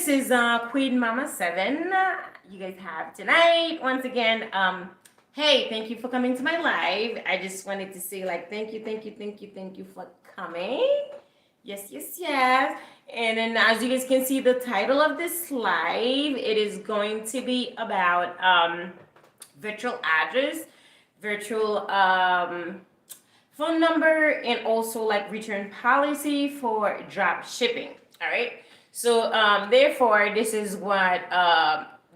this is Queen Mama 7. You guys have tonight once again. Hey, thank you for coming to my live. I just wanted to say like thank you for coming. Yes. And then as you guys can see, the title of this live, it is going to be about virtual address, virtual phone number, and also like return policy for drop shipping. All right. So therefore, this is what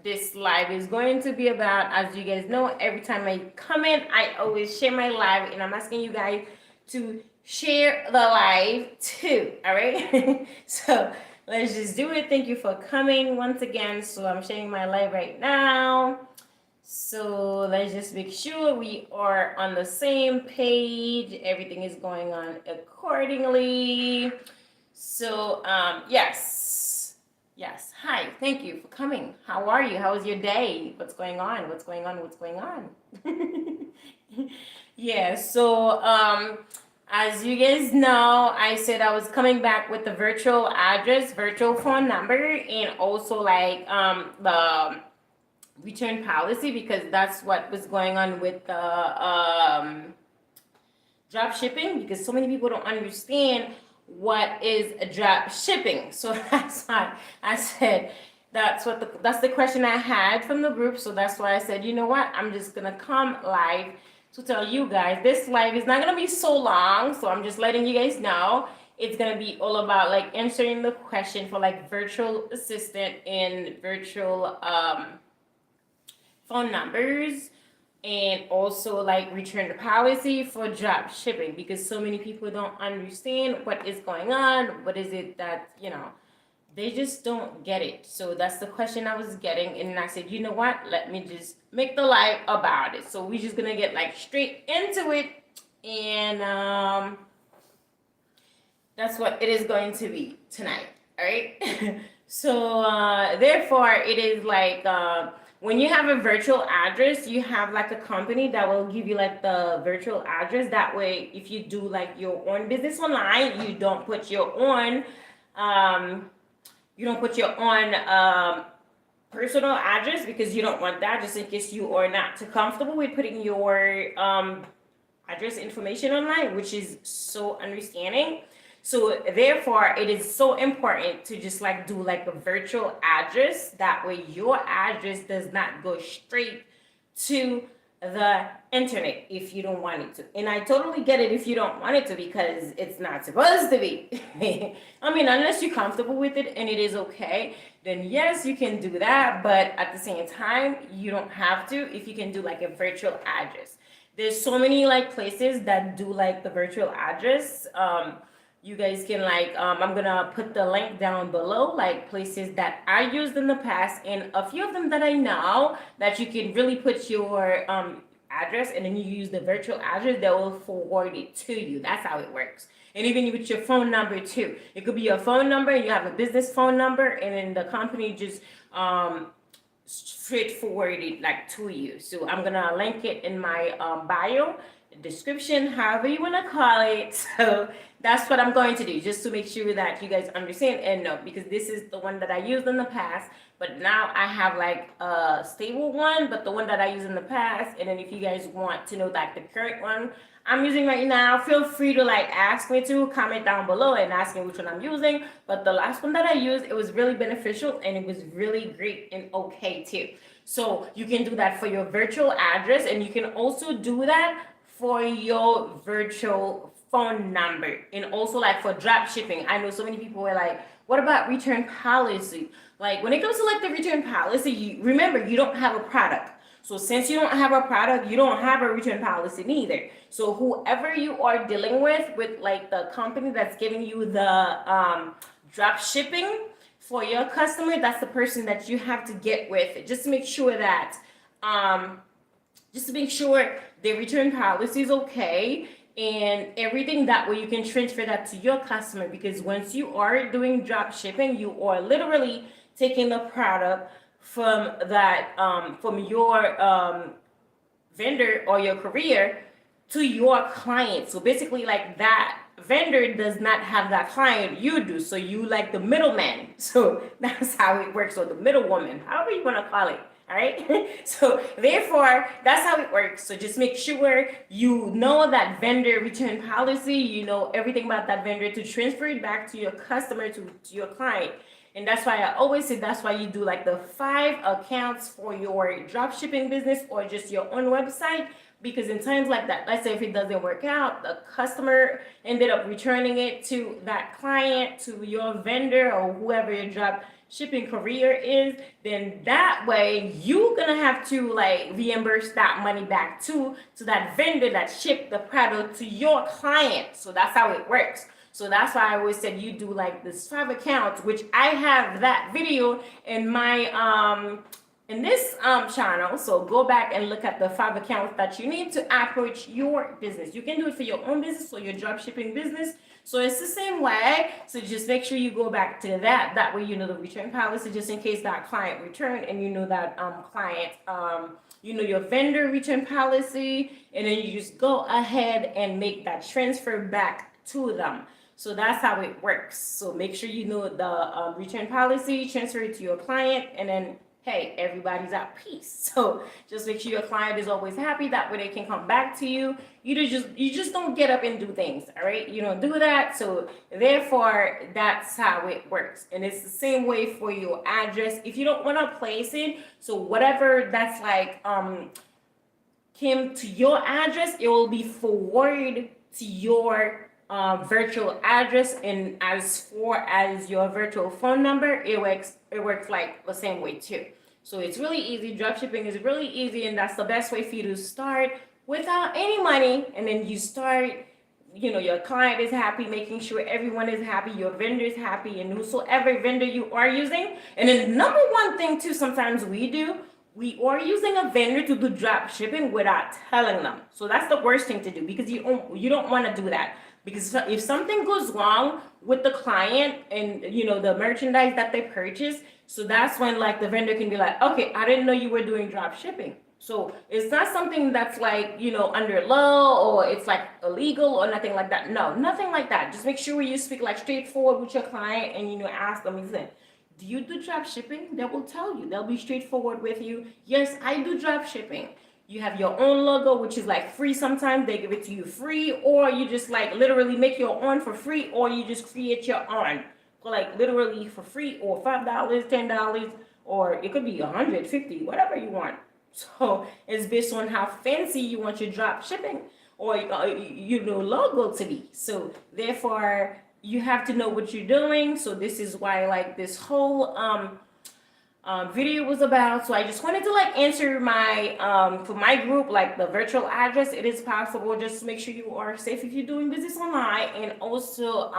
this live is going to be about. As you guys know, every time I come in, I always share my live, and I'm asking you guys to share the live too. All right. So let's just do it. Thank you for coming once again. So I'm sharing my live right now. So let's just make sure we are on the same page. Everything is going on accordingly. So yes. Hi, thank you for coming. How are you? How was your day? What's going on? Yeah, so as you guys know, I said I was coming back with the virtual address, virtual phone number, and also like the return policy, because that's what was going on with the drop shipping, because so many people don't understand what is a drop shipping. So that's why I said that's the question I had from the group. So that's why I said, you know what, I'm just gonna come live to tell you guys. This live is not gonna be so long, so I'm just letting you guys know. It's gonna be all about like answering the question for like virtual assistant and virtual phone numbers, and also like return policy for drop shipping, because so many people don't understand what is going on. What is it that, they just don't get it. So that's the question I was getting, and I said, you know what, let me just make the live about it. So we're just gonna get like straight into it, and that's what it is going to be tonight. All right. So therefore it is like when you have a virtual address, you have like a company that will give you like the virtual address. That way, if you do like your own business online, you don't put your own personal address, because you don't want that, just in case you are not too comfortable with putting your address information online, which is so understanding. So therefore, it is so important to just like do like a virtual address. That way your address does not go straight to the internet if you don't want it to. And I totally get it if you don't want it to, because it's not supposed to be. I mean, unless you're comfortable with it and it is okay, then yes, you can do that. But at the same time, you don't have to if you can do like a virtual address. There's so many like places that do like the virtual address. You guys can like I'm gonna put the link down below, like places that I used in the past, and a few of them that I know that you can really put your address, and then you use the virtual address that will forward it to you. That's how it works. And even with your phone number too, it could be your phone number, you have a business phone number, and then the company just straightforward it like to you. So I'm gonna link it in my bio, description, however you want to call it. So that's what I'm going to do, just to make sure that you guys understand and know, because this is the one that I used in the past, but now I have like a stable one, but the one that I used in the past. And then if you guys want to know like the current one I'm using right now, feel free to like ask me to comment down below and ask me which one I'm using. But the last one that I used, it was really beneficial, and it was really great and okay too. So you can do that for your virtual address, and you can also do that for your virtual phone number, and also like for drop shipping. I know so many people were like, what about return policy? Like when it comes to like the return policy, remember, you don't have a product. So since you don't have a product, you don't have a return policy neither. So whoever you are dealing with like the company that's giving you the drop shipping for your customer, that's the person that you have to get with, just to make sure that the return policy is okay and everything. That way you can transfer that to your customer, because once you are doing drop shipping, you are literally taking the product from that from your vendor or your courier to your client. So basically like that vendor does not have that client, you do. So you like the middleman. So that's how it works. Or the middlewoman, however you want to call it. All right. So therefore, that's how it works. So just make sure you know that vendor return policy, you know everything about that vendor to transfer it back to your customer, to your client. And that's why I always say that's why you do like the 5 accounts for your drop shipping business or just your own website. Because in times like that, let's say if it doesn't work out, the customer ended up returning it to that client, to your vendor, or whoever your drop shipping career is, then that way you're gonna have to like reimburse that money back to that vendor that shipped the product to your client. So that's how it works. So that's why I always said you do like this 5 accounts, which I have that video in my in this channel. So go back and look at the 5 accounts that you need to approach your business. You can do it for your own business or your drop shipping business. So it's the same way. So just make sure you go back to that. That way you know the return policy, just in case that client returned, and you know that client, you know your vendor return policy, and then you just go ahead and make that transfer back to them. So that's how it works. So make sure you know the return policy, transfer it to your client, and then hey, everybody's at peace. So just make sure your client is always happy. That way they can come back to you. You just don't get up and do things, all right? You don't do that. So therefore, that's how it works. And it's the same way for your address. If you don't want to place it, so whatever that's like came to your address, it will be forwarded to your virtual address. And as far as your virtual phone number, it works like the same way too. So it's really easy. Dropshipping is really easy, and that's the best way for you to start without any money. And then you start, you know, your client is happy, making sure everyone is happy, your vendor is happy, and whosoever vendor you are using. And then number one thing too, sometimes we are using a vendor to do drop shipping without telling them. So that's the worst thing to do, because you don't want to do that. Because if something goes wrong with the client and you know the merchandise that they purchase, so that's when like the vendor can be like, okay, I didn't know you were doing drop shipping. So it's not something that's like, you know, under law or it's like illegal or nothing like that. No, nothing like that. Just make sure you speak like straightforward with your client and, you know, ask them, listen, do you do drop shipping? They will tell you. They'll be straightforward with you. Yes, I do drop shipping. You have your own logo, which is like free. Sometimes they give it to you free, or you just like literally make your own for free, or you just create your own like literally for free, or $5, $10, or it could be 150, whatever you want. So it's based on how fancy you want your drop shipping or you know logo to be. So therefore you have to know what you're doing. So this is why like this whole video was about. So I just wanted to like answer my for my group, like the virtual address. It is possible. Just make sure you are safe if you're doing business online, and also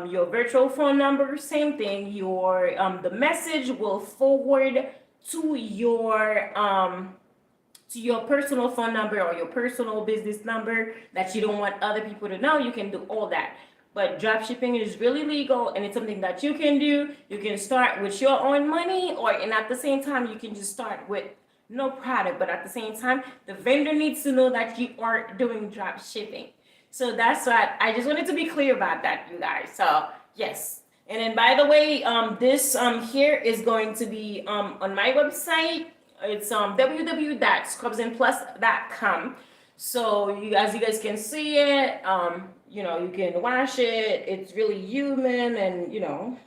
your virtual phone number, same thing. Your the message will forward to your personal phone number or your personal business number that you don't want other people to know. You can do all that. But drop shipping is really legal, and it's something that you can do. You can start with your own money, and at the same time, you can just start with no product. But at the same time, the vendor needs to know that you are doing drop shipping. So that's what I just wanted to be clear about that, you guys. So yes. And then by the way, this here is going to be on my website. It's www.scrubsandplus.com. So as you guys can see it, you know, you can wash it. It's really human and, you know,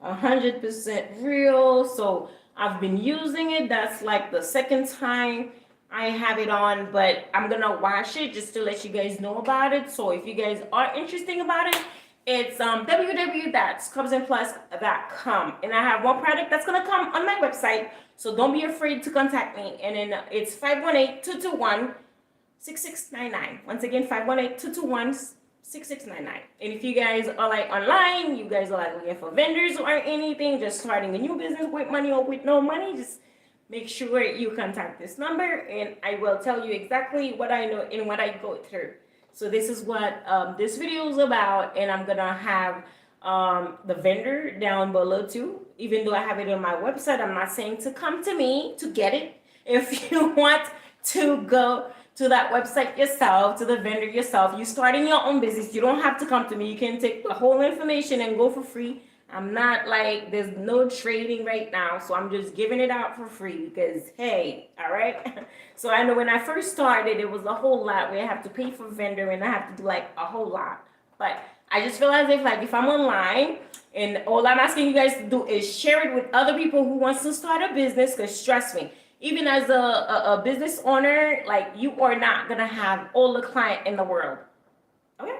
100% real. So I've been using it. That's like the second time I have it on, but I'm gonna wash it just to let you guys know about it. So if you guys are interested about it, it's www.scrubsandplus.com. And I have one product that's gonna come on my website. So don't be afraid to contact me. And then it's 518-221-6699. Once again, 518-221-6699. And if you guys are like online, you guys are like looking for vendors or anything, just starting a new business with money or with no money, just make sure you contact this number, and I will tell you exactly what I know and what I go through. So this is what this video is about, and I'm gonna have the vendor down below too. Even though I have it on my website, I'm not saying to come to me to get it. If you want to go to that website yourself, to the vendor yourself. You starting your own business. You don't have to come to me. You can take the whole information and go for free. I'm not like, there's no trading right now, so I'm just giving it out for free because, hey, all right? So I know when I first started, it was a whole lot where I have to pay for vendor and I have to do like a whole lot. But I just feel as if like if I'm online and all I'm asking you guys to do is share it with other people who wants to start a business, because trust me, even as a business owner, like you are not gonna have all the client in the world. Okay?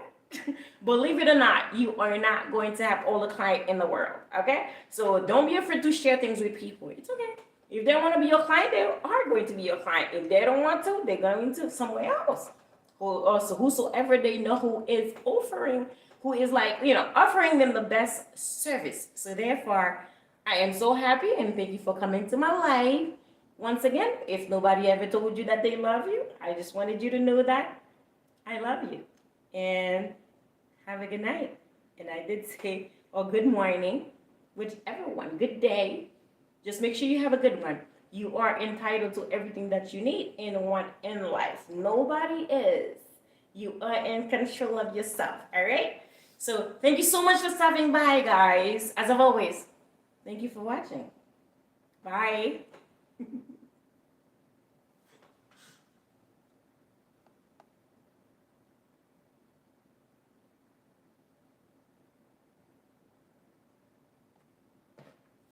Believe it or not, you are not going to have all the client in the world. Okay? So don't be afraid to share things with people. It's okay. If they want to be your client, they are going to be your client. If they don't want to, they're going to somewhere else. Also, whosoever they know who is offering, who is like, offering them the best service. So therefore, I am so happy and thank you for coming to my live. Once again, if nobody ever told you that they love you, I just wanted you to know that I love you. And have a good night. And I did say, or good morning, whichever one, good day. Just make sure you have a good one. You are entitled to everything that you need and want in life. Nobody is. You are in control of yourself, all right? So thank you so much for stopping by, guys. As of always, thank you for watching. Bye.